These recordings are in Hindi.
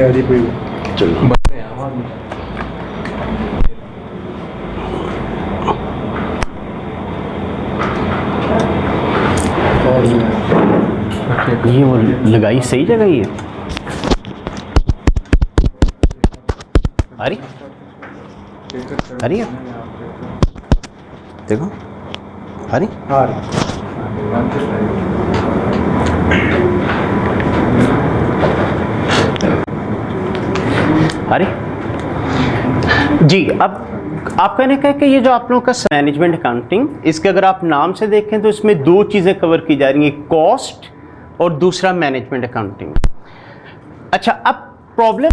तैयारी पे चलो ये वो लगाई सही जगह ही है। अरे अरे देखो अरे अरे जी, अब आप कहने का है कि ये जो आप लोगों का मैनेजमेंट अकाउंटिंग, इसके अगर आप नाम से देखें तो इसमें दो चीज़ें कवर की जा रही हैं, कॉस्ट और दूसरा मैनेजमेंट अकाउंटिंग। अच्छा, अब प्रॉब्लम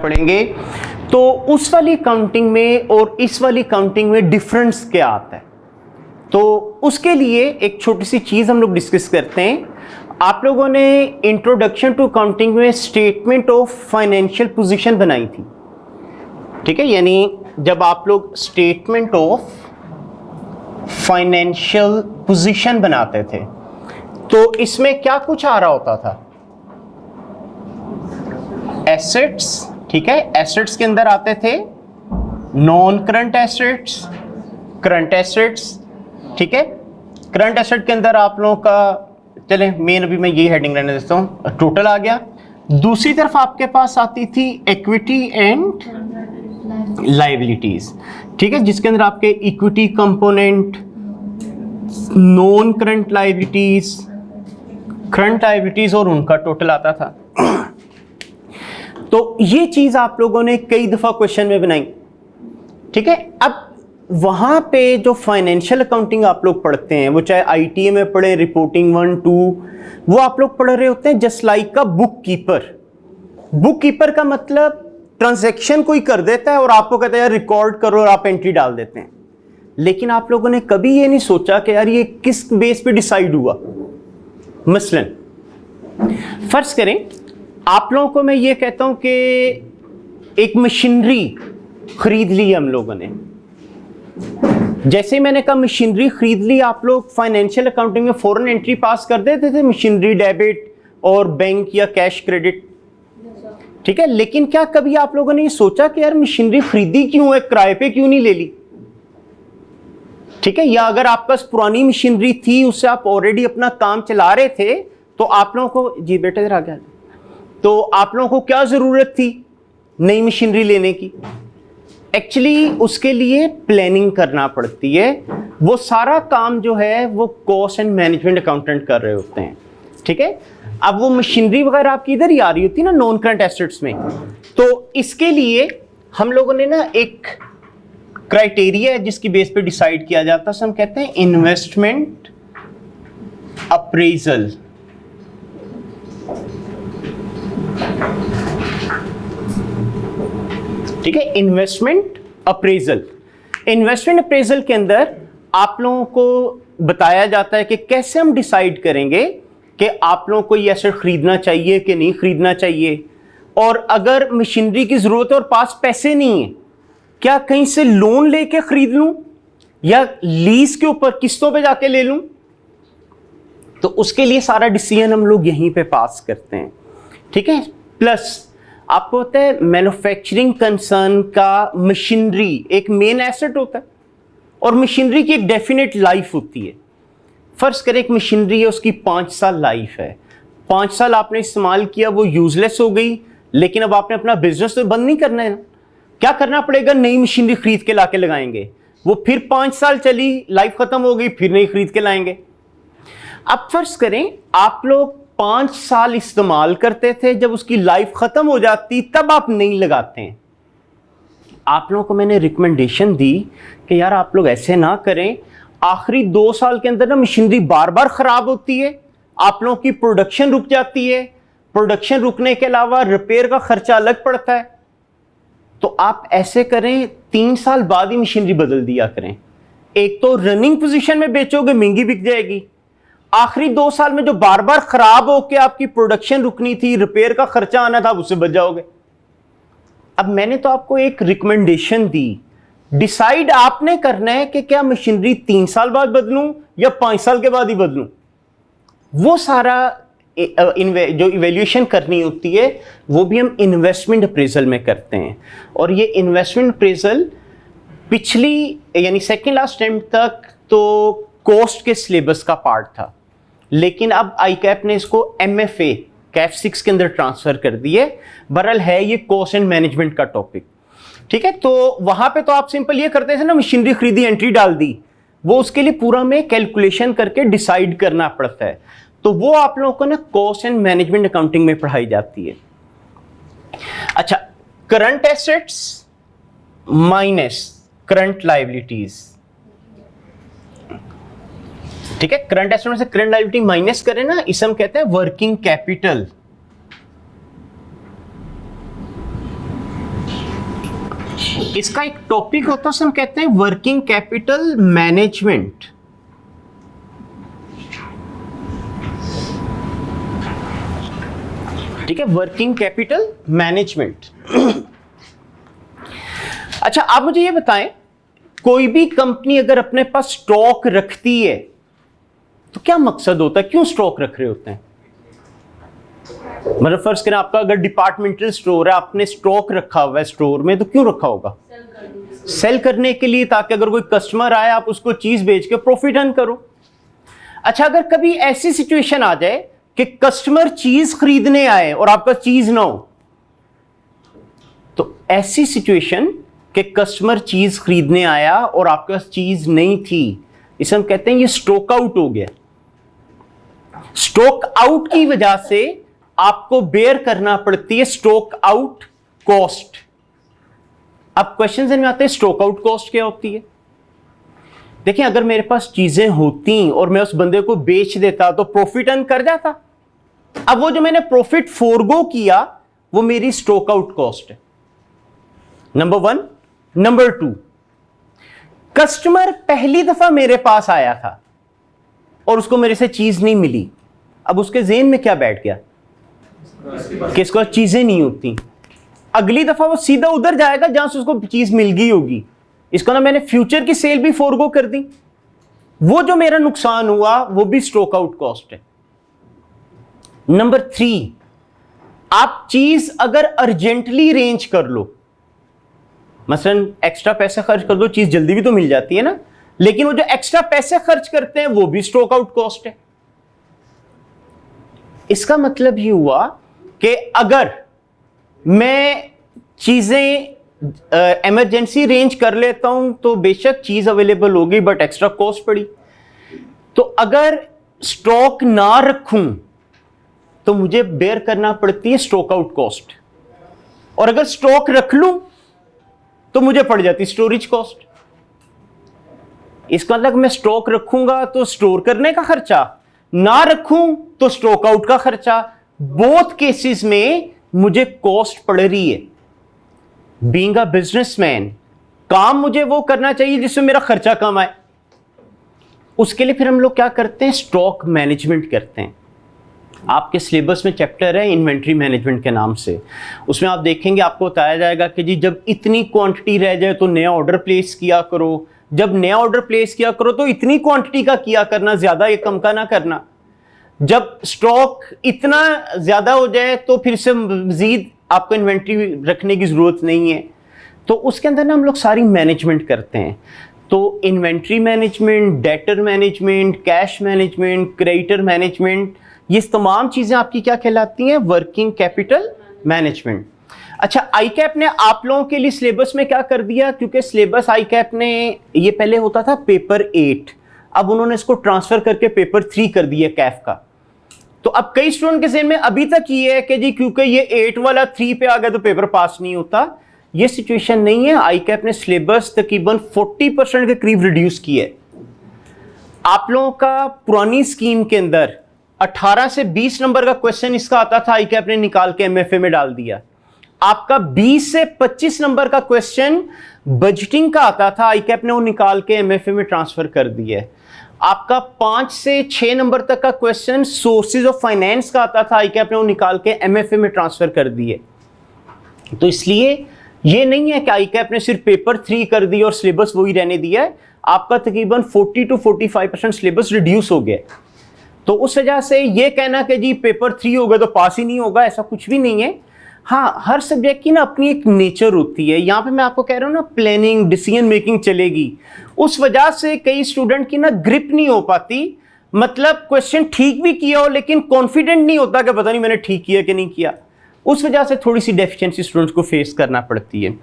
पढ़ेंगे तो उस वाली अकाउंटिंग में और इस वाली अकाउंटिंग में डिफरेंस क्या आता है, तो उसके लिए एक छोटी सी चीज़ हम लोग डिस्कस करते हैं। आप लोगों ने इंट्रोडक्शन टू अकाउंटिंग में स्टेटमेंट ऑफ फाइनेंशियल पोजीशन बनाई थी, ठीक है, यानी जब आप लोग स्टेटमेंट ऑफ फाइनेंशियल पोजीशन बनाते थे तो इसमें क्या कुछ आ रहा होता था, एसेट्स, ठीक है, एसेट्स के अंदर आते थे non current assets, current assets, ठीक है। करंट एसेट के अंदर आप लोगों का, चलें मेन अभी मैं ये हेडिंग रहने देता हूँ, टोटल आ गया। दूसरी तरफ आपके पास आती थी इक्विटी एंड लायबिलिटीज, ठीक है, जिसके अंदर आपके equity component, non current liabilities, current liabilities और उनका टोटल आता था। तो ये चीज आप लोगों ने कई दफा क्वेश्चन में बनाई, ठीक है। अब वहां पे जो फाइनेंशियल अकाउंटिंग आप लोग पढ़ते हैं, वो चाहे आईटीए में पढ़े, रिपोर्टिंग 1, 2, वो आप लोग पढ़ रहे होते हैं जस्ट लाइक का बुक कीपर। बुक कीपर का मतलब ट्रांजैक्शन कोई कर देता है और आपको कहता है यार रिकॉर्ड करो और आप एंट्री डाल देते हैं, लेकिन आप लोगों ने कभी ये नहीं सोचा कि यार ये किस बेस पे डिसाइड हुआ। मसलन फर्ज करें आप लोगों को मैं ये कहता हूं कि एक मशीनरी खरीद ली हम लोगों ने, जैसे ही मैंने कहा मशीनरी खरीद ली, आप लोग फाइनेंशियल अकाउंटिंग में फौरन एंट्री पास कर देते थे मशीनरी डेबिट और बैंक या कैश क्रेडिट, ठीक है। लेकिन क्या कभी आप लोगों ने ये सोचा कि यार मशीनरी खरीदी क्यों है, किराए पे क्यों नहीं ले ली, ठीक है, या अगर आपके पास पुरानी मशीनरी थी उससे आप ऑलरेडी अपना काम चला रहे थे तो आप लोगों को, जी बेटे इधर आ गया, तो आप लोगों को क्या जरूरत थी नई मशीनरी लेने की। एक्चुअली उसके लिए प्लानिंग करना पड़ती है, वो सारा काम जो है वो कॉस्ट एंड मैनेजमेंट अकाउंटेंट कर रहे होते हैं, ठीक है। अब वो मशीनरी वगैरह आपकी इधर ही आ रही होती है ना नॉन करंट एसेट्स में, तो इसके लिए हम लोगों ने ना एक क्राइटेरिया है जिसकी बेस पे डिसाइड किया जाता है, हम कहते हैं इन्वेस्टमेंट अप्रेजल, ठीक है। इन्वेस्टमेंट अप्रेजल, इन्वेस्टमेंट अप्रेजल के अंदर आप लोगों को बताया जाता है कि कैसे हम डिसाइड करेंगे कि आप लोगों को ये एसेट खरीदना चाहिए कि नहीं खरीदना चाहिए, और अगर मशीनरी की जरूरत है और पास पैसे नहीं है, क्या कहीं से लोन लेके खरीद लूं या लीज के ऊपर किस्तों पे जाके ले लूं, तो उसके लिए सारा डिसीजन हम लोग यहीं पे पास करते हैं, ठीक है। प्लस आपको पता है मैन्युफैक्चरिंग कंसर्न का मशीनरी एक मेन एसेट होता है और मशीनरी की एक डेफिनेट लाइफ होती है। फर्ज करें एक मशीनरी है, उसकी 5 साल लाइफ है, 5 साल आपने इस्तेमाल किया, वो यूजलेस हो गई, लेकिन अब आपने अपना बिजनेस तो बंद नहीं करना है ना, क्या करना पड़ेगा, नई मशीनरी खरीद के लाके लगाएंगे, वो फिर 5 साल चली, लाइफ खत्म हो गई, फिर नई खरीद के लाएंगे। अब फर्ज करें आप लोग 5 साल इस्तेमाल करते थे, जब उसकी लाइफ खत्म हो जाती तब आप नहीं लगाते हैं। आप लोगों को मैंने रिकमेंडेशन दी कि यार आप लोग ऐसे ना करें, आखिरी 2 साल के अंदर ना मशीनरी बार बार खराब होती है, आप लोगों की प्रोडक्शन रुक जाती है, प्रोडक्शन रुकने के अलावा रिपेयर का खर्चा अलग पड़ता है, तो आप ऐसे करें 3 साल बाद ही मशीनरी बदल दिया करें। एक तो रनिंग पोजीशन में बेचोगे, महंगी बिक जाएगी, आखिरी 2 साल में जो बार बार खराब होकर आपकी प्रोडक्शन रुकनी थी, रिपेयर का खर्चा आना था, उससे बच जाओगे। अब मैंने तो आपको एक रिकमेंडेशन दी डिसाइड आपने करना है कि क्या मशीनरी 3 साल बाद बदलूं या 5 साल के बाद ही बदलूं। वो सारा जो इवैल्यूएशन करनी होती है वो भी हम इन्वेस्टमेंट अप्रेजल में करते हैं। और ये इन्वेस्टमेंट अप्रेजल पिछली यानी सेकेंड लास्ट टाइम तक तो कॉस्ट के सिलेबस का पार्ट था, लेकिन अब आईकैप ने इसको MFA कैफ 6 के अंदर ट्रांसफर कर दिए। बहरहाल है ये कॉस्ट एंड मैनेजमेंट का टॉपिक, ठीक है। तो वहां पे तो आप सिंपल ये करते थे ना, मशीनरी खरीदी, एंट्री डाल दी, वो उसके लिए पूरा में कैलकुलेशन करके डिसाइड करना पड़ता है। तो वो आप लोगों को ना कॉस्ट एंड मैनेजमेंट अकाउंटिंग में पढ़ाई जाती है। अच्छा, current assets minus current liabilities, ठीक है। करंट एसेट में से करंट लायबिलिटी माइनस करें ना, इसे हम कहते हैं वर्किंग कैपिटल। इसका एक टॉपिक होता है, हम कहते हैं वर्किंग कैपिटल मैनेजमेंट। ठीक है, वर्किंग कैपिटल मैनेजमेंट। अच्छा, आप मुझे ये बताएं, कोई भी कंपनी अगर अपने पास स्टॉक रखती है तो क्या मकसद होता है, क्यों स्टॉक रख रहे होते हैं? मतलब फर्ज करें आपका अगर डिपार्टमेंटल स्टोर है, आपने स्टॉक रखा हुआ है स्टोर में, तो क्यों रखा होगा? सेल करने के लिए, ताकि अगर कोई कस्टमर आए आप उसको चीज बेच के प्रॉफिट अर्न करो। अच्छा, अगर कभी ऐसी सिचुएशन आ जाए कि कस्टमर चीज खरीदने आए और आपका चीज ना हो, तो ऐसी सिचुएशन कि कस्टमर चीज खरीदने आया और आपके पास चीज नहीं थी, इसे हम कहते हैं ये स्टॉक आउट हो गया। स्टॉक आउट की वजह से आपको बेयर करना पड़ती है स्टॉक आउट कॉस्ट। अब क्वेश्चन में आते हैं स्टॉक आउट कॉस्ट क्या होती है। देखिए, अगर मेरे पास चीजें होती और मैं उस बंदे को बेच देता तो प्रॉफिट अर्न कर जाता। अब वो जो मैंने प्रॉफिट फोरगो किया वो मेरी स्टॉक आउट कॉस्ट है, नंबर 1। नंबर 2, कस्टमर पहली दफा मेरे पास आया था और उसको मेरे से चीज नहीं मिली। अब उसके ज़हन में क्या बैठ गया कि इसको चीजें नहीं होती। अगली दफा वो सीधा उधर जाएगा जहां से उसको चीज मिल गई होगी। इसको ना मैंने फ्यूचर की सेल भी फोरगो कर दी, वो जो मेरा नुकसान हुआ वो भी स्टॉक आउट कॉस्ट है। नंबर 3, आप चीज अगर अर्जेंटली रेंज कर लो, मसलन एक्स्ट्रा पैसे खर्च कर दो, चीज जल्दी भी तो मिल जाती है ना, लेकिन वो जो एक्स्ट्रा पैसे खर्च करते हैं वो भी स्टॉक आउट कॉस्ट है। इसका मतलब ही हुआ कि अगर मैं चीजें इमरजेंसी रेंज कर लेता हूं तो बेशक चीज अवेलेबल होगी बट एक्स्ट्रा कॉस्ट पड़ी। तो अगर स्टॉक ना रखूं तो मुझे बेयर करना पड़ती है स्टॉक आउट कॉस्ट, और अगर स्टॉक रख लूं तो मुझे पड़ जाती स्टोरेज कॉस्ट। इसका मतलब मैं स्टॉक रखूंगा तो स्टोर करने का खर्चा, ना रखूं तो स्टॉक आउट का खर्चा। बोथ केसेस में मुझे कॉस्ट पड़ रही है। बीइंग अ बिजनेसमैन, काम मुझे वो करना चाहिए जिससे मेरा खर्चा कम आए। उसके लिए फिर हम लोग क्या करते हैं, स्टॉक मैनेजमेंट करते हैं। आपके सिलेबस में चैप्टर है इन्वेंट्री मैनेजमेंट के नाम से। उसमें आप देखेंगे, आपको बताया जाएगा कि जी जब इतनी क्वांटिटी रह जाए तो नया ऑर्डर प्लेस किया करो, जब नया ऑर्डर प्लेस किया करो तो इतनी क्वांटिटी का किया करना, ज्यादा ये कम का ना करना। जब स्टॉक इतना ज्यादा हो जाए तो फिर से मजीद आपको इन्वेंट्री रखने की जरूरत नहीं है। तो उसके अंदर ना हम लोग सारी मैनेजमेंट करते हैं। तो inventory management, debtor management, cash management, creditor management, ये तमाम चीजें आपकी क्या कहलाती हैं, वर्किंग कैपिटल मैनेजमेंट। अच्छा, आईकैप ने आप लोगों के लिए सिलेबस में क्या कर दिया, क्योंकि सिलेबस आईकैप ने ये पहले होता था पेपर 8, अब उन्होंने इसको ट्रांसफर करके पेपर 3 कर दिया कैफ का। तो अब कई स्टूडेंट के ज़हन में अभी तक ये है कि जी क्योंकि ये 8 वाला 3 पे आ गया तो पेपर पास नहीं होता। ये सिचुएशन नहीं है। आईकैप ने सिलेबस तकरीबन 40% के करीब रिड्यूस किया है। आप लोगों का पुरानी स्कीम के अंदर 18 से 20 नंबर का क्वेश्चन इसका आता था, आईकैप ने निकाल के एमएफए में डाल दिया। आपका 20 से 25 नंबर का क्वेश्चन बजटिंग का आता था, आईकैप ने वो निकाल के एमएफए में ट्रांसफर कर दिया है। आपका 5 से 6 नंबर तक का क्वेश्चन सोर्सेज ऑफ फाइनेंस का आता था, आईकैप ने वो निकाल के एमएफए में ट्रांसफर कर दिए। तो इसलिए ये नहीं है कि ICAP ने सिर्फ पेपर 3 कर दिया और सिलेबस वही रहने दिया है, आपका तकरीबन 40 to 45% सिलेबस रिड्यूस हो गया। तो उस वजह से ये कहना कि जी पेपर 3 होगा तो पास ही नहीं होगा, ऐसा कुछ भी नहीं है। हाँ, हर सब्जेक्ट की ना अपनी एक नेचर होती है। यहाँ पे मैं आपको कह रहा हूँ ना, प्लानिंग, डिसीजन मेकिंग चलेगी, उस वजह से कई स्टूडेंट की ना ग्रिप नहीं हो पाती। मतलब क्वेश्चन ठीक भी किया हो लेकिन कॉन्फिडेंट नहीं होता कि पता नहीं मैंने ठीक किया कि नहीं किया, उस वजह से थोड़ी सी डेफिशिएंसी स्टूडेंट्स को फेस करना पड़ती है।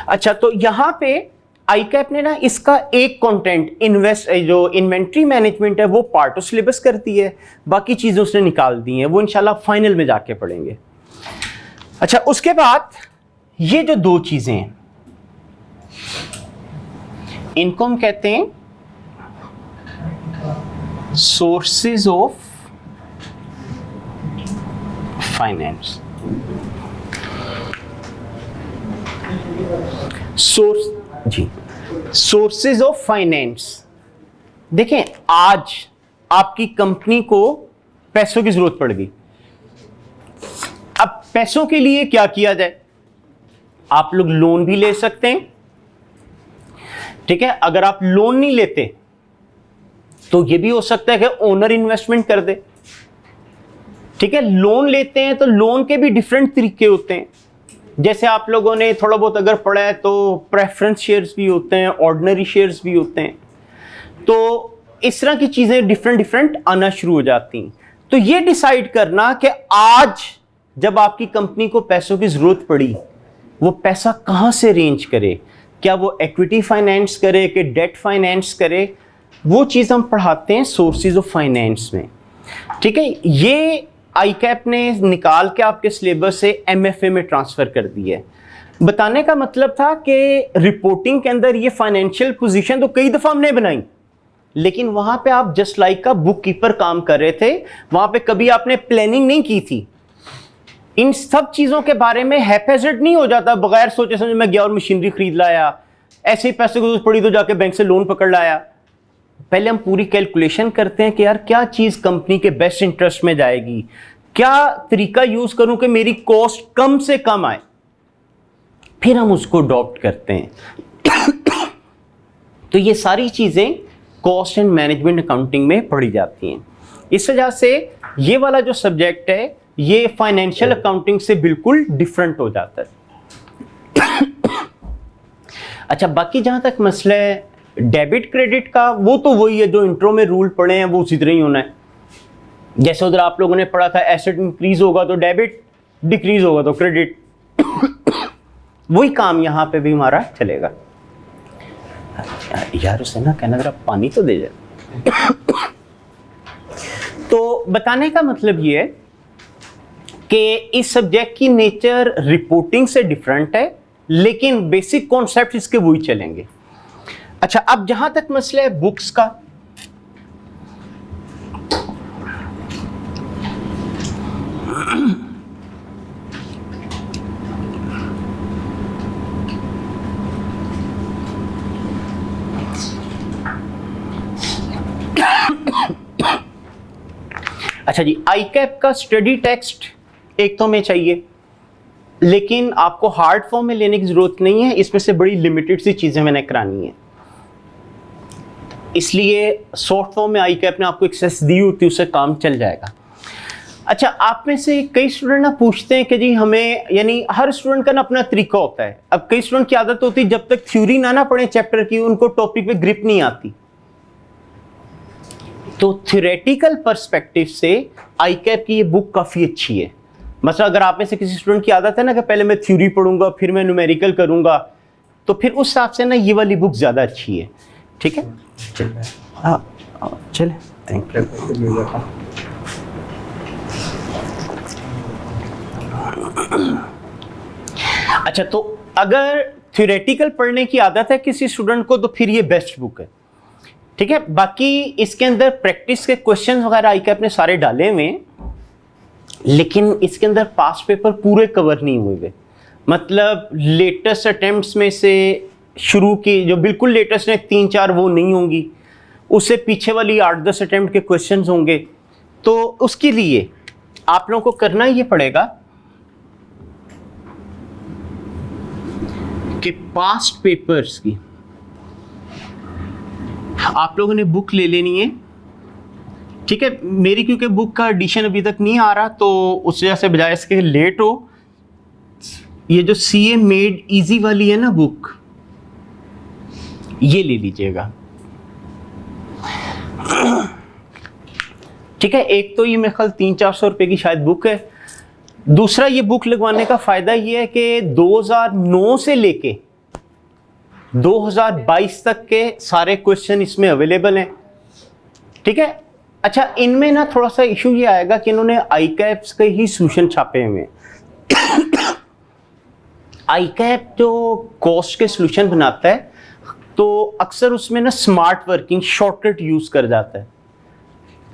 अच्छा, तो यहाँ पे ICAP ने ना इसका एक कंटेंट जो इन्वेंट्री मैनेजमेंट है वो पार्ट ऑफ सिलेबस करती है, बाकी चीज़ें उसने निकाल दी हैं, वो इंशाल्लाह फाइनल में जाके पढ़ेंगे। अच्छा, उसके बाद ये जो 2 चीज़ें हैं इनको हम कहते हैं sources of finance. Sources of finance. देखें, आज आपकी कंपनी को पैसों की जरूरत पड़ गई। अब पैसों के लिए क्या किया जाए? आप लोग लोन भी ले सकते हैं, ठीक है। अगर आप लोन नहीं लेते तो यह भी हो सकता है कि ओनर इन्वेस्टमेंट कर दे, ठीक है। लोन लेते हैं तो लोन के भी डिफरेंट तरीके होते हैं। जैसे आप लोगों ने थोड़ा बहुत अगर पढ़ा है तो प्रेफरेंस शेयर्स भी होते हैं, ऑर्डिनरी शेयर्स भी होते हैं। तो इस तरह की चीज़ें डिफरेंट आना शुरू हो जाती हैं। तो ये डिसाइड करना कि आज जब आपकी कंपनी को पैसों की ज़रूरत पड़ी, वो पैसा कहाँ से अरेंज करे, क्या वो इक्विटी फाइनेंस करे कि डेट फाइनेंस करे, वो चीज़ हम पढ़ाते हैं सोर्सेज ऑफ फाइनेंस में, ठीक है। ये ICAP ने निकाल के आपके सिलेबस से MFA में ट्रांसफ़र कर दी है। बताने का मतलब था कि रिपोर्टिंग के अंदर ये फाइनेंशियल पोजीशन तो कई दफ़ा हमने बनाई, लेकिन वहाँ पे आप जस्ट लाइक का बुक कीपर काम कर रहे थे, वहाँ पे कभी आपने प्लानिंग नहीं की थी। इन सब चीज़ों के बारे में हैपेजेड नहीं हो जाता, बगैर सोचे समझे मैं गया और मशीनरी खरीद लाया, ऐसे ही पैसे की जरूरत पड़ी तो जाके बैंक से लोन पकड़ लाया। पहले हम पूरी कैलकुलेशन करते हैं कि यार क्या चीज़ कंपनी के बेस्ट इंटरेस्ट में जाएगी, क्या तरीका यूज़ करूं कि मेरी कॉस्ट कम से कम आए, फिर हम उसको अडॉप्ट करते हैं। तो ये सारी चीज़ें कॉस्ट एंड मैनेजमेंट अकाउंटिंग में पढ़ी जाती हैं। इस वजह से ये वाला जो सब्जेक्ट है ये फाइनेंशियल अकाउंटिंग से बिल्कुल डिफरेंट हो जाता है। अच्छा, बाकी जहाँ तक मसला है डेबिट क्रेडिट का, वो तो वही है जो इंट्रो में रूल पढ़े हैं, वो उसी तरह ही होना है। जैसे उधर आप लोगों ने पढ़ा था एसेट इंक्रीज होगा तो डेबिट, डिक्रीज होगा तो क्रेडिट, वही काम यहाँ पे भी हमारा चलेगा। यार उसे ना कहना जरा पानी तो दे जाए। तो बताने का मतलब ये है कि इस सब्जेक्ट की नेचर रिपोर्टिंग से डिफरेंट है, लेकिन बेसिक कॉन्सेप्ट इसके वही चलेंगे। अच्छा, अब जहां तक मसला है बुक्स का, अच्छा जी, ICAP का स्टडी टेक्स्ट एक तो हमें चाहिए, लेकिन आपको हार्ड फॉर्म में लेने की जरूरत नहीं है, इसमें से बड़ी लिमिटेड सी चीजें मैंने करानी है, इसलिए सॉफ्ट फॉर्म में ICAP ने आपको एक्सेस दी होती है, उससे काम चल जाएगा। अच्छा, आप में से कई स्टूडेंट ना पूछते हैं कि जी हमें, यानी हर स्टूडेंट का ना अपना तरीका होता है। अब कई स्टूडेंट की आदत होती है जब तक थ्योरी ना पढ़े चैप्टर की, उनको टॉपिक पे ग्रिप नहीं आती। तो थ्योरेटिकल पर्सपेक्टिव से ICAP की ये बुक काफ़ी अच्छी है। मतलब अगर आप में से किसी स्टूडेंट की आदत है ना कि पहले मैं थ्योरी पढ़ूंगा फिर मैं न्यूमेरिकल करूंगा, तो फिर उस हिसाब से ना ये वाली बुक ज़्यादा अच्छी है, ठीक है। चले, थैंक यू। अच्छा, तो अगर थ्योरेटिकल पढ़ने की आदत है किसी स्टूडेंट को तो फिर ये बेस्ट बुक है, ठीक है। बाकी इसके अंदर प्रैक्टिस के क्वेश्चंस वगैरह ICAP ने सारे डाले हुए हैं, लेकिन इसके अंदर पास्ट पेपर पूरे कवर नहीं हुए। मतलब लेटेस्ट अटेम्प्ट्स में से शुरू की जो बिल्कुल लेटेस्ट है 3-4 वो नहीं होंगी, उससे पीछे वाली 8-10 अटेम्प्ट के क्वेश्चंस होंगे। तो उसके लिए आप लोगों को करना ये पड़ेगा कि पास्ट पेपर्स की आप लोगों ने बुक ले लेनी है, ठीक है। मेरी क्योंकि बुक का एडिशन अभी तक नहीं आ रहा, तो उस वजह से बजाय इसके लेट हो, ये जो CA मेड इजी वाली है ना बुक, ये ले लीजिएगा, ठीक है। एक तो ये मेरे ख्याल 300-400 रुपए की शायद बुक है। दूसरा, ये बुक लगवाने का फायदा ये है कि 2009 से लेके 2022 तक के सारे क्वेश्चन इसमें अवेलेबल हैं, ठीक है। अच्छा, इनमें ना थोड़ा सा इशू ये आएगा कि इन्होंने आईकैप्स के ही सोल्यूशन छापे हुए हैं। आईकैप जो कॉस्ट के सोल्यूशन बनाता है, तो अक्सर उसमें ना स्मार्ट वर्किंग शॉर्टकट यूज कर जाता है।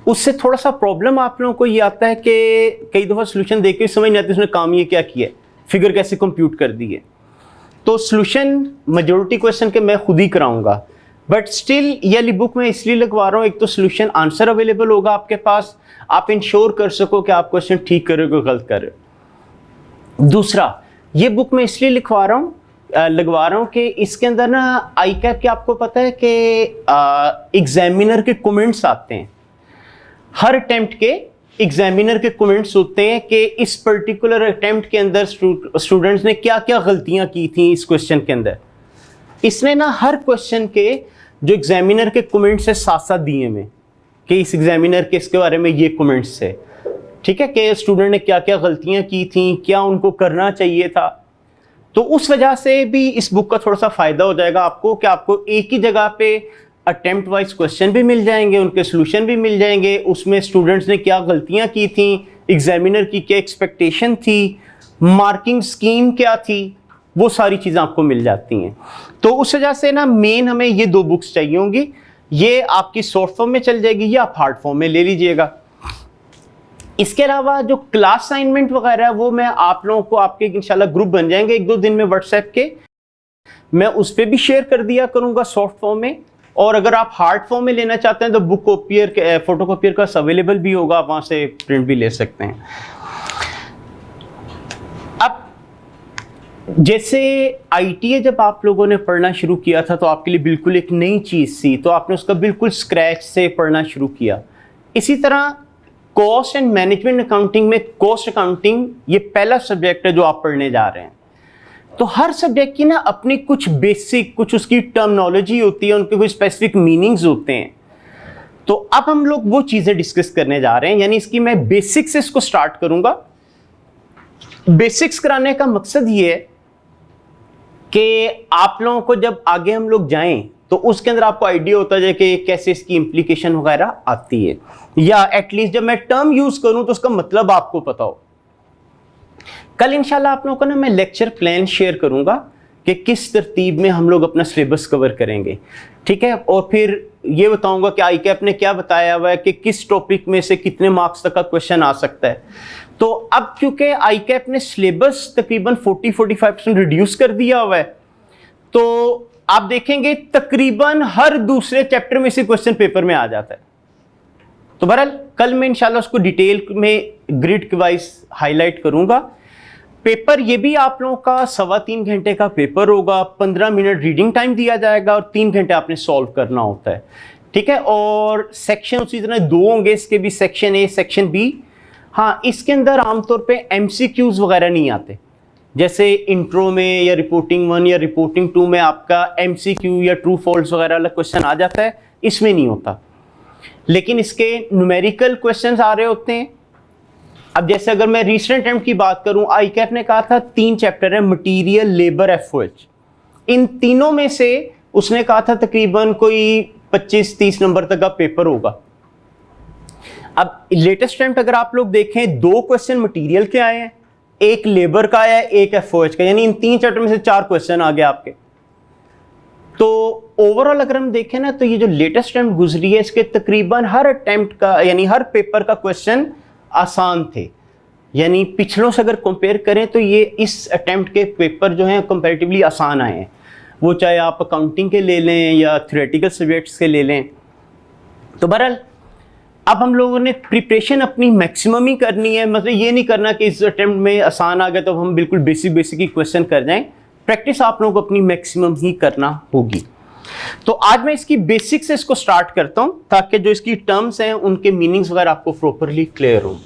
उससे थोड़ा सा प्रॉब्लम आप लोगों को ये आता है कि कई दफ़ा सोल्यूशन देख के समझ नहीं आती उसने काम ये क्या किया है, फिगर कैसे कंप्यूट कर दी है। तो सोल्यूशन मेजॉरिटी क्वेश्चन के मैं खुद ही कराऊंगा, बट स्टिल ये वाली बुक मैं इसलिए लगवा रहा हूँ, एक तो सोल्यूशन आंसर अवेलेबल होगा आपके पास, आप इंश्योर कर सको कि आप क्वेश्चन ठीक कर रहे हो गलत कर रहे हो। दूसरा, ये बुक मैं इसलिए लगवा रहा हूँ कि इसके अंदर ना आईकैप के आपको पता है कि एग्जामिनर के कमेंट्स आते हैं, हर अटेम्प्ट के एग्जामिनर के कमेंट्स होते हैं कि इस पर्टिकुलर अटेम्प्ट के अंदर स्टूडेंट्स ने क्या क्या गलतियां की थी इस क्वेश्चन के अंदर। इसने ना हर क्वेश्चन के जो एग्जामिनर के कमेंट्स है साथ साथ दिए में कि इस एग्जामिनर के इसके बारे में ये कमेंट्स है, ठीक है, कि स्टूडेंट ने क्या क्या गलतियां की थी, क्या उनको करना चाहिए था। तो उस वजह से भी इस बुक का थोड़ा सा फायदा हो जाएगा आपको कि आपको एक ही जगह पे अटेम्प्ट वाइज क्वेश्चन भी मिल जाएंगे, उनके सोल्यूशन भी मिल जाएंगे, उसमें स्टूडेंट्स ने क्या गलतियां की थी, एग्जामिनर की क्या एक्सपेक्टेशन थी, मार्किंग स्कीम क्या थी, वो सारी चीज़ें आपको मिल जाती हैं। तो उस वजह से ना मेन हमें ये 2 बुक्स चाहिए होंगी, ये आपकी सॉफ्ट फॉर्म में चल जाएगी या आप हार्ड फॉर्म में ले लीजिएगा। इसके अलावा जो क्लास असाइनमेंट वगैरह है वो मैं आप लोगों को, आपके इंशाल्लाह ग्रुप बन जाएंगे 1-2 दिन में व्हाट्सएप के, मैं उस पर भी शेयर कर दिया करूँगा सॉफ्ट फॉर्म में। और अगर आप हार्ड फॉर्म में लेना चाहते हैं तो बुक कॉपियर के फोटो कॉपियर का अवेलेबल भी होगा, आप वहां से प्रिंट भी ले सकते हैं। अब जैसे ITA जब आप लोगों ने पढ़ना शुरू किया था तो आपके लिए बिल्कुल एक नई चीज़ थी, तो आपने उसका बिल्कुल स्क्रैच से पढ़ना शुरू किया। इसी तरह कॉस्ट एंड मैनेजमेंट अकाउंटिंग में कॉस्ट अकाउंटिंग ये पहला सब्जेक्ट है जो आप पढ़ने जा रहे हैं। तो हर सब्जेक्ट की ना अपनी कुछ बेसिक, कुछ उसकी टर्मिनोलॉजी होती है, उनके कुछ स्पेसिफिक मीनिंग्स होते हैं। तो अब हम लोग वो चीज़ें डिस्कस करने जा रहे हैं, यानी इसकी मैं बेसिक्स से इसको स्टार्ट करूंगा। बेसिक्स कराने का मकसद ये है कि आप लोगों को जब आगे हम लोग जाएं तो उसके अंदर आपको आइडिया होता है कि कैसे इसकी इंप्लीकेशन वगैरह आती है, या एटलीस्ट जब मैं टर्म यूज करूं तो उसका मतलब आपको पता हो। कल इंशाल्लाह आप लोगों को ना मैं लेक्चर प्लान शेयर करूंगा कि किस तरतीब में हम लोग अपना सिलेबस कवर करेंगे, ठीक है। और फिर ये बताऊंगा कि आईकैप ने क्या बताया हुआ है कि किस टॉपिक में से कितने मार्क्स तक का क्वेश्चन आ सकता है। तो अब क्योंकि आईकैप ने सिलेबस तकरीबन 40-45% रिड्यूस कर दिया हुआ है, तो आप देखेंगे तकरीबन हर दूसरे चैप्टर में से क्वेश्चन पेपर में आ जाता है। तो बहरहाल कल मैं इंशाल्लाह उसको डिटेल में ग्रिड के वाइज हाईलाइट करूंगा। पेपर ये भी आप लोगों का 3.25 घंटे का पेपर होगा, 15 मिनट रीडिंग टाइम दिया जाएगा और 3 घंटे आपने सॉल्व करना होता है, ठीक है। और सेक्शन उसी तरह 2 होंगे, इसके भी सेक्शन ए सेक्शन बी। हाँ, इसके अंदर आमतौर पे MCQs वगैरह नहीं आते, जैसे इंट्रो में या रिपोर्टिंग 1 या रिपोर्टिंग 2 में आपका MCQ या ट्रू फॉल्स वगैरह वाला क्वेश्चन आ जाता है, इसमें नहीं होता। लेकिन इसके न्यूमेरिकल क्वेश्चंस आ रहे होते हैं। अब जैसे अगर मैं रीसेंट अटेम्प्ट की बात करूं, आईकैप ने कहा था 3 चैप्टर है, मटेरियल, लेबर, FOH। इन तीनों में से उसने कहा था तकरीबन कोई 25-30 नंबर तक का पेपर होगा। अब लेटेस्ट अटेम्प्ट अगर आप लोग देखें, 2 क्वेश्चन मटेरियल के आए हैं, एक लेबर का आया है, एक FOH का, यानी इन 3 चैप्टर में से 4 क्वेश्चन आ गए आपके। तो ओवरऑल अगर हम देखें ना, तो ये जो लेटेस्ट अटेम्प्ट गुजरी है इसके तकरीबन हर अटेम्प्ट का, यानी हर पेपर का क्वेश्चन आसान थे। यानी पिछलों से अगर कंपेयर करें तो ये इस अटेम्प्ट के पेपर जो हैं कंपैरेटिवली आसान आए हैं, वो चाहे आप अकाउंटिंग के ले लें या थ्योरेटिकल सब्जेक्ट्स के ले लें। तो बहरहाल अब हम लोगों ने प्रिपरेशन अपनी मैक्सिमम ही करनी है, मतलब ये नहीं करना कि इस अटेम्प्ट में आसान आ गया तो हम बिल्कुल बेसिक ही क्वेश्चन कर जाएं। प्रैक्टिस आप लोगों को अपनी मैक्सिमम ही करना होगी। तो आज मैं इसकी बेसिक से इसको स्टार्ट करता हूं ताकि जो इसकी टर्म्स हैं उनके मीनिंग्स वगैरह आपको प्रॉपरली क्लियर हो।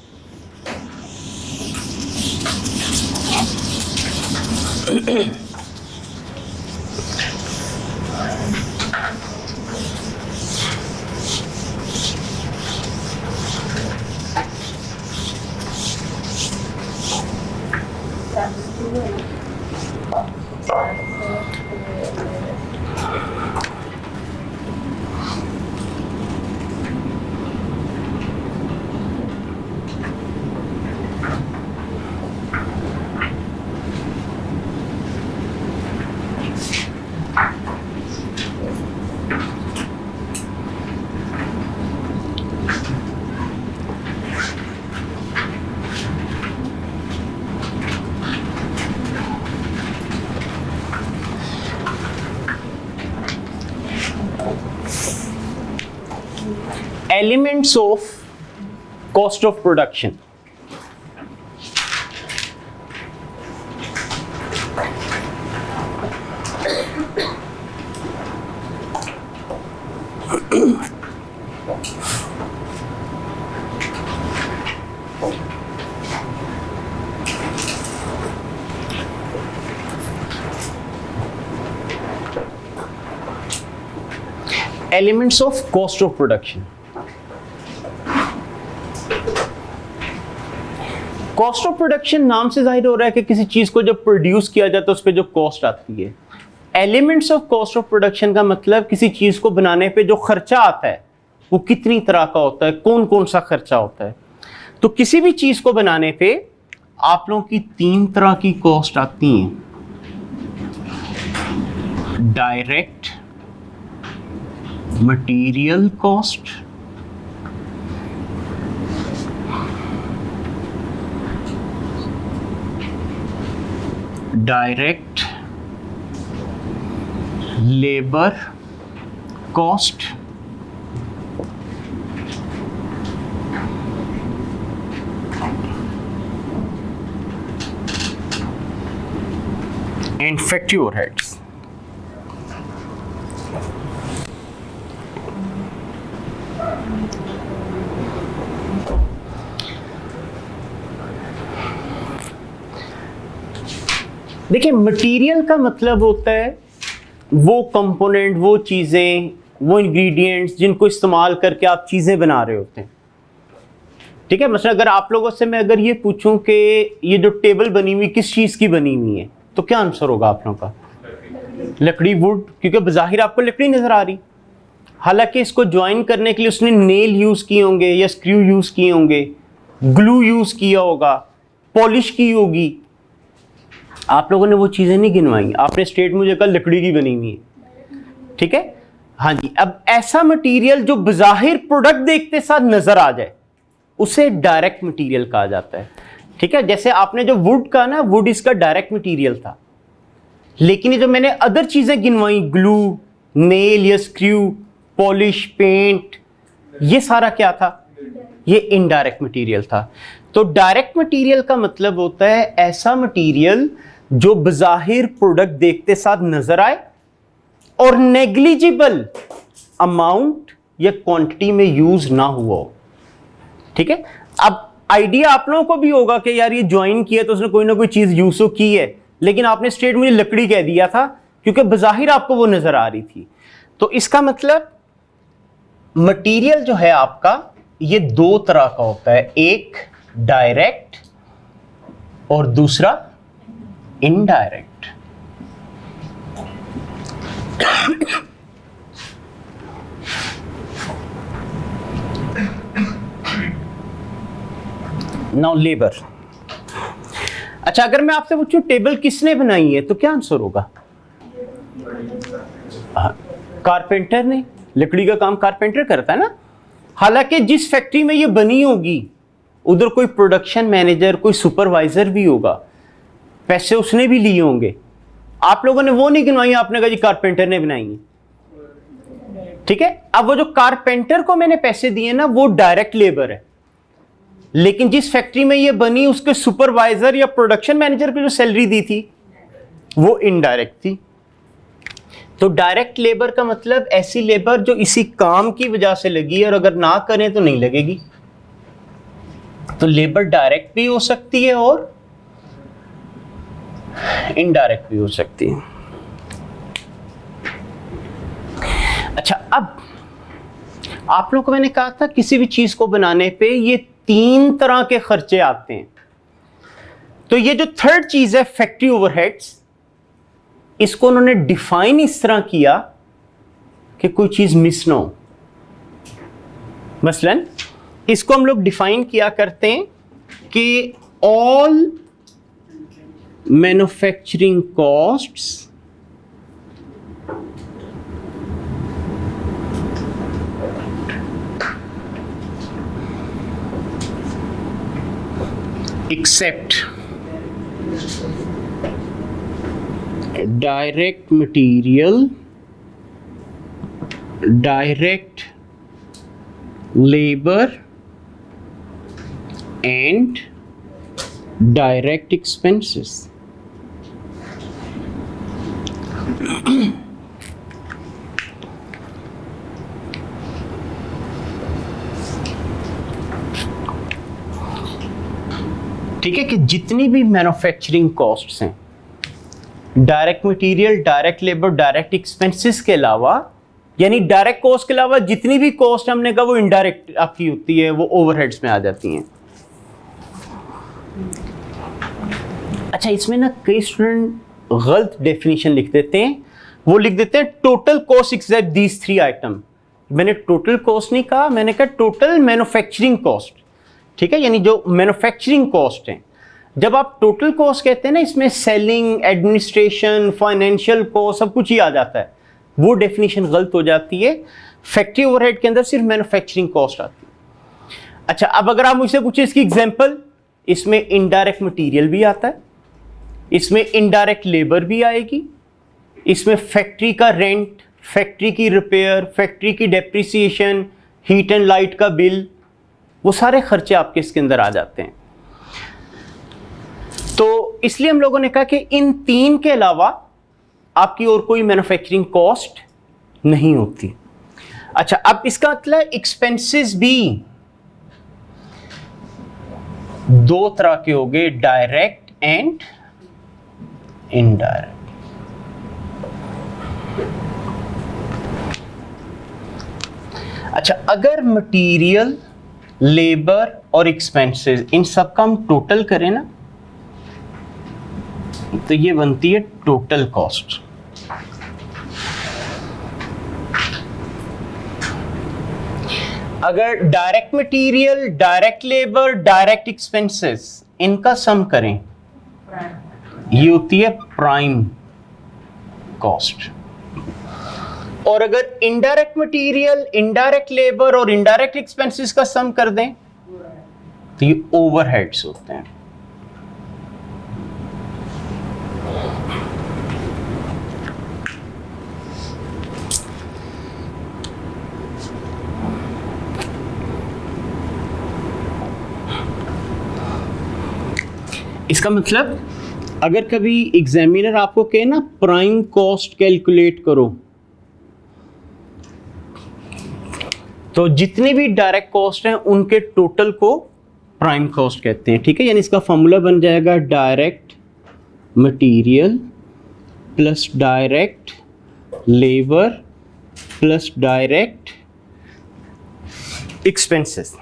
Elements of cost of production. Elements of cost of production. Cost of production नाम से जाहिर हो रहा है कि किसी चीज को जब प्रोड्यूस किया जाता है उस पर जो कॉस्ट आती है। Elements of cost of production का मतलब किसी चीज को बनाने पे जो खर्चा आता है वो कितनी तरह का होता है, कौन कौन सा खर्चा होता है। तो किसी भी चीज को बनाने पे आप लोगों की 3 तरह की कॉस्ट आती हैं। Direct material cost, direct labour cost, and factory overheads. देखिए, मटेरियल का मतलब होता है वो कंपोनेंट, वो चीज़ें, वो इंग्रेडिएंट्स जिनको इस्तेमाल करके आप चीज़ें बना रहे होते हैं। ठीक है, मतलब अगर आप लोगों से मैं अगर ये पूछूं कि ये जो टेबल बनी हुई किस चीज़ की बनी हुई है, तो क्या आंसर होगा आप लोगों का? लकड़ी, वुड, क्योंकि बज़ाहिर आपको लकड़ी नज़र आ रही, हालांकि इसको ज्वाइन करने के लिए उसने नेल यूज़ किए होंगे या स्क्रू यूज़ किए होंगे, ग्लू यूज़ किया होगा, पॉलिश की होगी। आप लोगों ने वो चीज़ें नहीं गिनवाई, आपने स्टेट मुझे कहा लकड़ी की बनी हुई है। ठीक है, हाँ जी। अब ऐसा मटेरियल जो बज़ाहिर प्रोडक्ट देखते साथ नज़र आ जाए उसे डायरेक्ट मटेरियल कहा जाता है। ठीक है, जैसे आपने जो वुड कहा ना, वुड इसका डायरेक्ट मटेरियल था, लेकिन ये जो मैंने अदर चीज़ें गिनवाई, ग्लू, नेल या स्क्रू, पॉलिश, पेंट, ये सारा क्या था? ये इनडायरेक्ट मटेरियल था। तो डायरेक्ट मटेरियल का मतलब होता है ऐसा मटेरियल जो बज़ाहिर प्रोडक्ट देखते साथ नजर आए और नेग्लिजिबल अमाउंट या क्वांटिटी में यूज ना हुआ हो। ठीक है, अब आइडिया आप लोगों को भी होगा कि यार ये ज्वाइन किया तो उसने कोई ना कोई चीज यूज की है, लेकिन आपने स्ट्रेट मुझे लकड़ी कह दिया था क्योंकि बज़ाहिर आपको वो नजर आ रही थी। तो इसका मतलब मटेरियल जो है आपका ये 2 तरह का होता है, एक डायरेक्ट और दूसरा इनडायरेक्ट। Now labour. अच्छा, अगर मैं आपसे पूछूं टेबल किसने बनाई है तो क्या आंसर होगा? कारपेंटर ने। लकड़ी का काम कारपेंटर करता है ना। हालांकि जिस फैक्ट्री में ये बनी होगी उधर कोई प्रोडक्शन मैनेजर, कोई सुपरवाइजर भी होगा, पैसे उसने भी लिए होंगे। आप लोगों ने वो नहीं गिनवाई, आपने कहा जी कारपेंटर ने बनाई है। ठीक है, अब वो जो कारपेंटर को मैंने पैसे दिए ना वो डायरेक्ट लेबर है, लेकिन जिस फैक्ट्री में ये बनी उसके सुपरवाइजर या प्रोडक्शन मैनेजर को जो सैलरी दी थी वो इनडायरेक्ट थी। तो डायरेक्ट लेबर का मतलब ऐसी लेबर जो इसी काम की वजह से लगी है और अगर ना करें तो नहीं लगेगी। तो लेबर डायरेक्ट भी हो सकती है और इनडायरेक्ट भी हो सकती है। अच्छा, अब आप लोगों को मैंने कहा था किसी भी चीज को बनाने पे ये 3 तरह के खर्चे आते हैं। तो ये जो थर्ड चीज है फैक्ट्री ओवरहेड्स, इसको उन्होंने डिफाइन इस तरह किया कि कोई चीज मिस ना हो। मसलन इसको हम लोग डिफाइन किया करते हैं कि all manufacturing costs except direct material, direct labor and direct expenses. ठीक है, कि जितनी भी मैन्युफैक्चरिंग कॉस्ट्स हैं, direct material, direct labour, direct expenses के अलावा, यानी डायरेक्ट कॉस्ट के अलावा जितनी भी कॉस्ट हमने कहा वो इनडायरेक्ट आपकी होती है, वो ओवरहेड्स में आ जाती हैं। अच्छा, इसमें ना कई स्टूडेंट गलत डेफिनेशन लिख देते हैं। वो लिख देते हैं total cost except these 3 item. मैंने टोटल कॉस्ट नहीं कहा, मैंने कहा टोटल मैन्युफैक्चरिंग कॉस्ट। ठीक है, यानी जो मैन्युफैक्चरिंग कॉस्ट है। जब आप टोटल कॉस्ट कहते हैं ना, इसमें सेलिंग, एडमिनिस्ट्रेशन, फाइनेंशियल कॉस्ट सब कुछ ही आ जाता है। वो डेफिनेशन गलत हो जाती है। फैक्ट्री ओवरहेड के अंदर सिर्फ मैन्युफैक्चरिंग कॉस्ट आती है। अच्छा, अब अगर आप मुझसे पूछे इसकी एग्जांपल, इसमें इनडायरेक्ट मटेरियल भी आता है, इसमें इनडायरेक्ट लेबर भी आएगी, इसमें फैक्ट्री का रेंट, फैक्ट्री की रिपेयर, फैक्ट्री की डेप्रिसिएशन, हीट एंड लाइट का बिल, वो सारे खर्चे आपके इसके अंदर आ जाते हैं। तो इसलिए हम लोगों ने कहा कि इन 3 के अलावा आपकी और कोई मैन्युफैक्चरिंग कॉस्ट नहीं होती। अच्छा, अब इसका मतलब एक्सपेंसेस भी 2 तरह के हो गए, डायरेक्ट एंड इनडायरेक्ट। अच्छा, अगर मटेरियल, लेबर और एक्सपेंसेस इन सब का हम टोटल करें ना, तो ये बनती है टोटल कॉस्ट। अगर direct material, direct labour, direct expenses इनका सम करें, ये होती है प्राइम कॉस्ट। और अगर इनडायरेक्ट मटेरियल, इनडायरेक्ट लेबर और इनडायरेक्ट एक्सपेंसेस का सम कर दें, तो ये ओवरहेड्स होते हैं। इसका मतलब अगर कभी एग्जामिनर आपको कहे ना प्राइम कॉस्ट कैलकुलेट करो, तो जितने भी डायरेक्ट कॉस्ट हैं उनके टोटल को प्राइम कॉस्ट कहते हैं। ठीक है, यानी इसका फॉर्मूला बन जाएगा direct material plus direct labour plus direct expenses.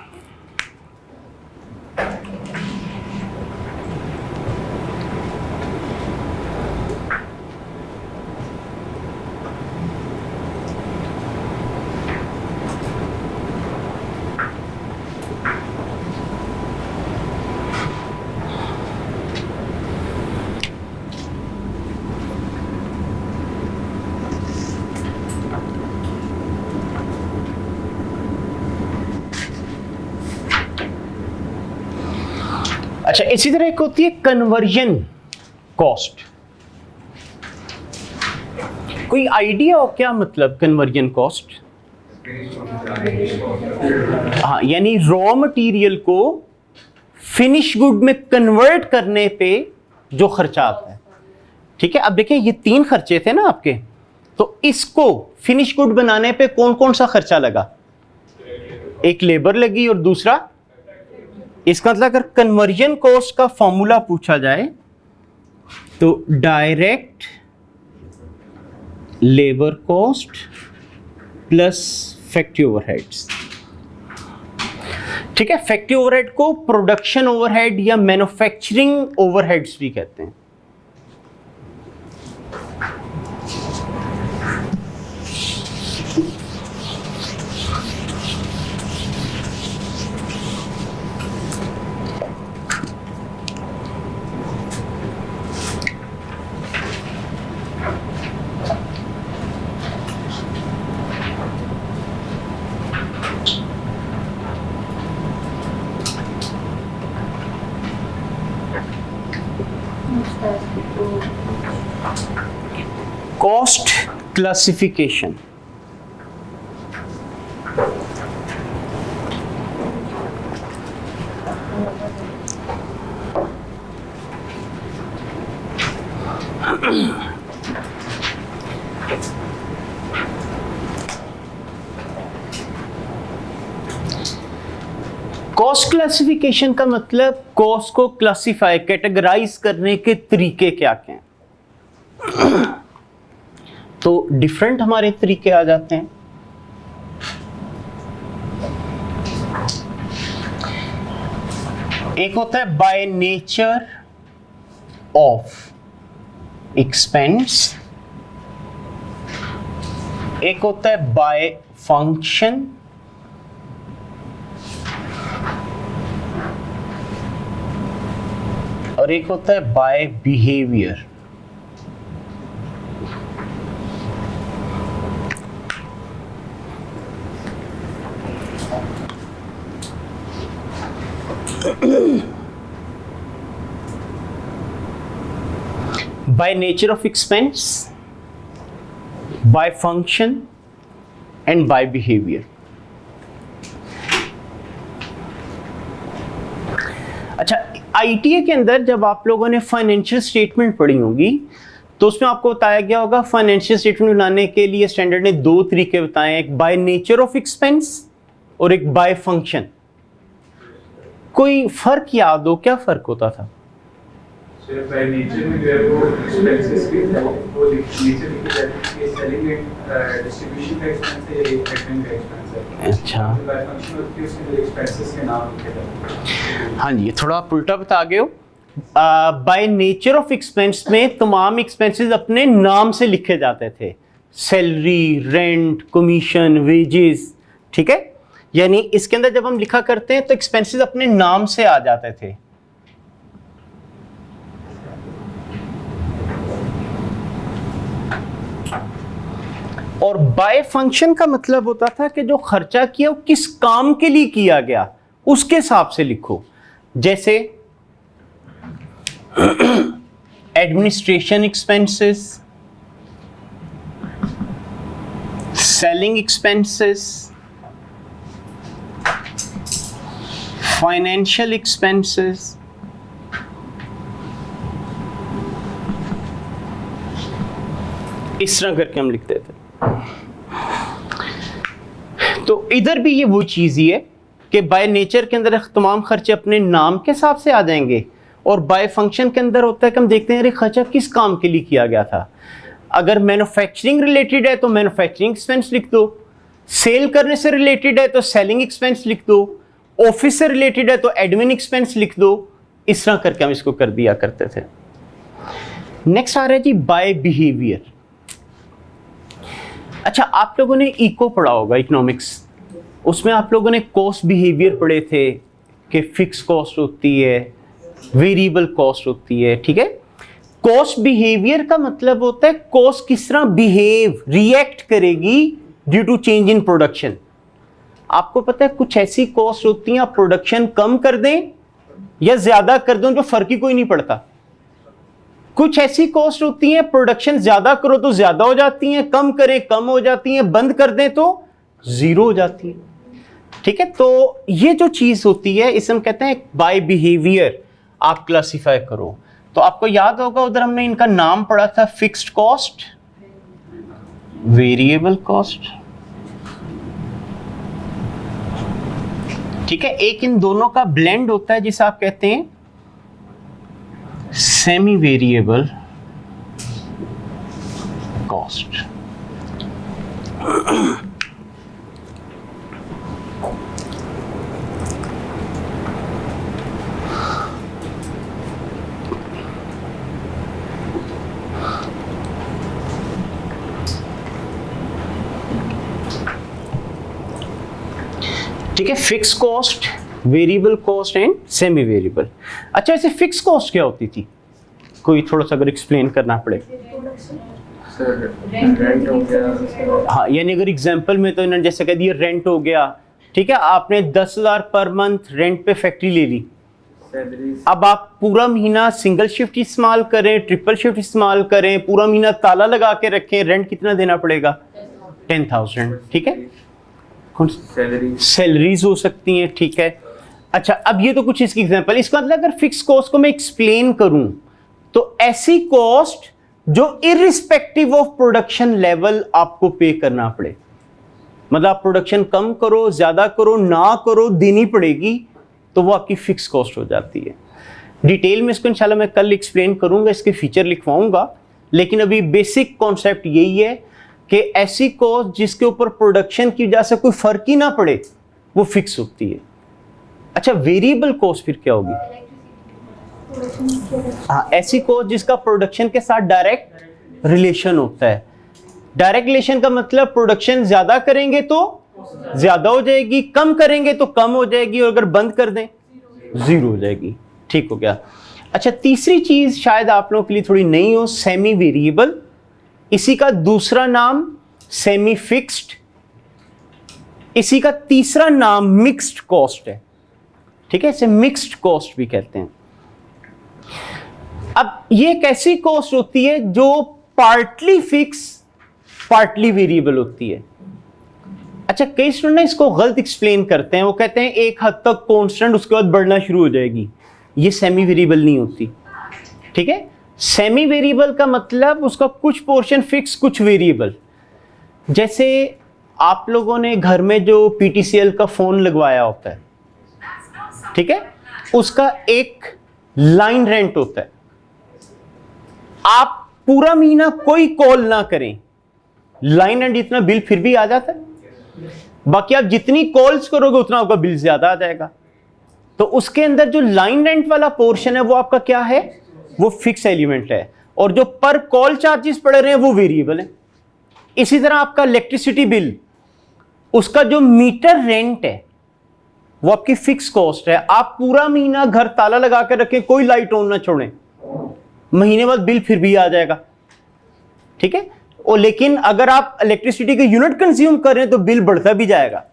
अच्छा, इसी तरह एक होती है कन्वर्जन कॉस्ट। कोई आइडिया हो क्या मतलब कन्वर्जन कॉस्ट? हाँ, यानी रॉ मटेरियल को फिनिश गुड में कन्वर्ट करने पे जो खर्चा आता है। ठीक है, अब देखिए ये 3 खर्चे थे ना आपके, तो इसको फिनिश गुड बनाने पे कौन कौन सा खर्चा लगा? एक लेबर लगी और दूसरा, इसका मतलब अगर कन्वर्जन कॉस्ट का फॉर्मूला पूछा जाए तो direct labour cost plus factory overheads. ठीक है, फैक्ट्री ओवरहेड को प्रोडक्शन ओवरहेड या मैन्युफैक्चरिंग ओवरहेड्स भी कहते हैं। Cost classification. कॉस्ट क्लासिफिकेशन का मतलब कॉस्ट को क्लासिफाई, कैटेगराइज करने के तरीके क्या क्या हैं। तो डिफरेंट हमारे तरीके आ जाते हैं। एक होता है बाय नेचर ऑफ एक्सपेंस, एक होता है बाय फंक्शन, और एक होता है by behaviour. by nature of expense, by function and by behavior। अच्छा, आईटीए के अंदर जब आप लोगों ने फाइनेंशियल स्टेटमेंट पढ़ी होगी तो उसमें आपको बताया गया होगा फाइनेंशियल स्टेटमेंट बनाने के लिए स्टैंडर्ड ने 2 तरीके बताए हैं, एक बाय नेचर ऑफ एक्सपेंस और एक बाय फंक्शन। कोई फर्क याद हो, क्या फर्क होता था? बाय नेचर में जो है वो एक्सपेंसेस की वो नेचर की जाती है, सेलिंग एंड डिस्ट्रीब्यूशन का एक्सपेंस है, एडमिन का एक्सपेंस है। अच्छा, बाय फंक्शन होती है उसमें एक्सपेंसेस के नाम लिखे जाते हैं। हाँ जी, ये थोड़ा आप उल्टा बता गए हो। बाय नेचर ऑफ एक्सपेंस में तमाम एक्सपेंसेस अपने नाम से लिखे जाते थे, सैलरी, रेंट, कमीशन, वेजेस। ठीक है, यानी इसके अंदर जब हम लिखा करते हैं तो एक्सपेंसेस अपने नाम से आ जाते थे। और बाय फंक्शन का मतलब होता था कि जो खर्चा किया वो किस काम के लिए किया गया उसके हिसाब से लिखो। जैसे administration expenses, selling expenses, financial expenses, इस तरह करके हम लिखते थे। तो इधर भी ये वो चीज़ ही है कि बाय नेचर के अंदर तमाम खर्चे अपने नाम के हिसाब से आ जाएंगे, और बाय फंक्शन के अंदर होता है कि हम देखते हैं अरे खर्चा किस काम के लिए किया गया था। अगर मैन्युफैक्चरिंग रिलेटेड है तो मैन्युफैक्चरिंग एक्सपेंस लिख दो, सेल करने से रिलेटेड है तो सेलिंग एक्सपेंस लिख दो, ऑफिस से रिलेटेड है तो एडमिन एक्सपेंस लिख दो। इस तरह करके हम इसको कर दिया करते थे। नेक्स्ट आ रहा है जी बाय बिहेवियर। अच्छा, आप लोगों ने इको पढ़ा होगा, इकोनॉमिक्स, उसमें आप लोगों ने कॉस्ट बिहेवियर पढ़े थे कि फिक्स कॉस्ट होती है, वेरिएबल कॉस्ट होती है। ठीक है, कॉस्ट बिहेवियर का मतलब होता है कॉस्ट किस तरह बिहेव, रिएक्ट करेगी due to change in production. आपको पता है कुछ ऐसी कॉस्ट होती हैं आप प्रोडक्शन कम कर दें या ज्यादा कर दें, उन पर फर्क ही कोई नहीं पड़ता। कुछ ऐसी कॉस्ट होती हैं प्रोडक्शन ज्यादा करो तो ज्यादा हो जाती हैं, कम करें कम हो जाती हैं, बंद कर दें तो जीरो हो जाती है। ठीक है, तो ये जो चीज होती है इसे हम कहते हैं बाय बिहेवियर आप क्लासिफाई करो। तो आपको याद होगा उधर हमने इनका नाम पढ़ा था फिक्स्ड कॉस्ट, वेरिएबल कॉस्ट। ठीक है, एक इन दोनों का ब्लेंड होता है जिसे आप कहते हैं सेमी वेरिएबल कॉस्ट। ठीक है, fix cost, variable cost and semi variable. अच्छा, ऐसे फिक्स कॉस्ट क्या होती थी, कोई थोड़ा सा अगर एक्सप्लेन करना पड़े। रेंट हो गया। हाँ, यानी अगर एग्जांपल में तो इन्होंने जैसे कह दिया रेंट हो गया, ठीक है, आपने 10,000 पर मंथ रेंट पे फैक्ट्री ले ली। अब आप पूरा महीना सिंगल शिफ्ट इस्तेमाल करें, ट्रिपल शिफ्ट इस्तेमाल करें, पूरा महीना ताला लगा के रखें, रेंट कितना देना पड़ेगा? 10,000। ठीक है, सैलरीज हो सकती हैं। ठीक है, अच्छा, अब ये तो कुछ इसकी एग्जांपल। इसका मतलब अगर फिक्स कॉस्ट को मैं एक्सप्लेन करूं तो ऐसी कॉस्ट जो इररिस्पेक्टिव ऑफ प्रोडक्शन लेवल आपको पे करना पड़े, मतलब आप प्रोडक्शन कम करो, ज्यादा करो, ना करो, देनी पड़ेगी, तो वो आपकी फिक्स कॉस्ट हो जाती है। डिटेल में इसको इंशाल्लाह मैं कल एक्सप्लेन करूंगा, इसके फीचर लिखवाऊंगा, लेकिन अभी बेसिक कॉन्सेप्ट यही है कि ऐसी कॉस्ट जिसके ऊपर प्रोडक्शन की वजह से कोई फर्क ही ना पड़े वो फिक्स होती है। अच्छा, वेरिएबल कॉस्ट फिर क्या होगी? हाँ, ऐसी कॉस्ट जिसका प्रोडक्शन के साथ डायरेक्ट रिलेशन होता है। डायरेक्ट रिलेशन का मतलब प्रोडक्शन ज्यादा करेंगे तो ज्यादा हो जाएगी, कम करेंगे तो कम हो जाएगी, और अगर बंद कर दें जीरो हो जाएगी। ठीक हो गया। अच्छा, तीसरी चीज शायद आप लोगों के लिए थोड़ी नई हो, सेमी वेरिएबल। इसी का दूसरा नाम सेमी फिक्स्ड, इसी का तीसरा नाम मिक्स्ड कॉस्ट है। ठीक है, इसे मिक्स्ड कॉस्ट भी कहते हैं। अब ये एक ऐसी कॉस्ट होती है जो पार्टली फिक्स पार्टली वेरिएबल होती है। अच्छा, कई स्टूडेंट इसको गलत एक्सप्लेन करते हैं, वो कहते हैं एक हद तक कांस्टेंट, उसके बाद बढ़ना शुरू हो जाएगी। ये सेमी वेरिएबल नहीं होती। ठीक है, सेमी वेरिएबल का मतलब उसका कुछ पोर्शन फिक्स, कुछ वेरिएबल। जैसे आप लोगों ने घर में जो पीटीसीएल का फोन लगवाया होता है, ठीक है, उसका एक लाइन रेंट होता है। आप पूरा महीना कोई कॉल ना करें, लाइन रेंट इतना बिल फिर भी आ जाता है। बाकी आप जितनी कॉल्स करोगे उतना आपका बिल ज्यादा आ जाएगा। तो उसके अंदर जो लाइन रेंट वाला पोर्शन है वो आपका क्या है? वो फिक्स एलिमेंट है, और जो पर कॉल चार्जेस पड़ रहे हैं वो वेरिएबल है। इसी तरह आपका इलेक्ट्रिसिटी बिल, उसका जो मीटर रेंट है वो आपकी फिक्स कॉस्ट है। आप पूरा महीना घर ताला लगा कर रखें, कोई लाइट ऑन ना छोड़ें, महीने बाद बिल फिर भी आ जाएगा। ठीक है, और लेकिन अगर आप इलेक्ट्रिसिटी के यूनिट कंज्यूम कर रहे हैं तो बिल बढ़ता भी जाएगा।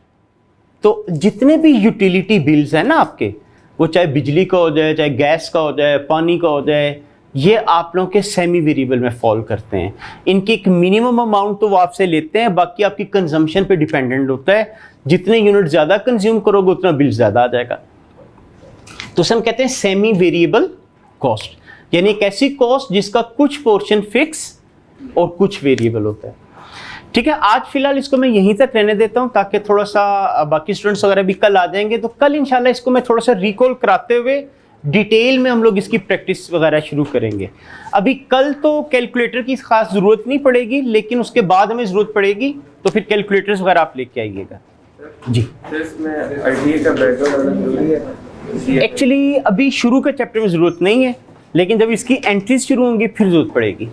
तो जितने भी यूटिलिटी बिल्स हैं ना आपके, वो चाहे बिजली का हो जाए, चाहे गैस का हो जाए, पानी का हो जाए, ये आप लोगों के सेमी वेरिएबल में फॉल करते हैं। इनकी एक मिनिमम अमाउंट तो वो आपसे लेते हैं, बाकी आपकी कंजम्पशन पे डिपेंडेंट होता है। जितने यूनिट ज़्यादा कंज्यूम करोगे उतना बिल ज़्यादा आ जाएगा। तो हम कहते हैं सेमी वेरिएबल कॉस्ट, यानी एक ऐसी कॉस्ट जिसका कुछ पोर्शन फिक्स और कुछ वेरिएबल होता है। ठीक है, आज फिलहाल इसको मैं यहीं तक रहने देता हूं, ताकि थोड़ा सा बाकी स्टूडेंट्स वगैरह भी कल आ जाएंगे, तो कल इंशाल्लाह इसको मैं थोड़ा सा रिकॉल कराते हुए डिटेल में हम लोग इसकी प्रैक्टिस वगैरह शुरू करेंगे। अभी कल तो कैलकुलेटर की खास ज़रूरत नहीं पड़ेगी, लेकिन उसके बाद हमें ज़रूरत पड़ेगी, तो फिर कैलकुलेटर्स वगैरह आप लेके आइएगा। जी, एक्चुअली अभी शुरू के चैप्टर में ज़रूरत नहीं है, लेकिन जब इसकी एंट्रीज शुरू होंगी फिर ज़रूरत पड़ेगी।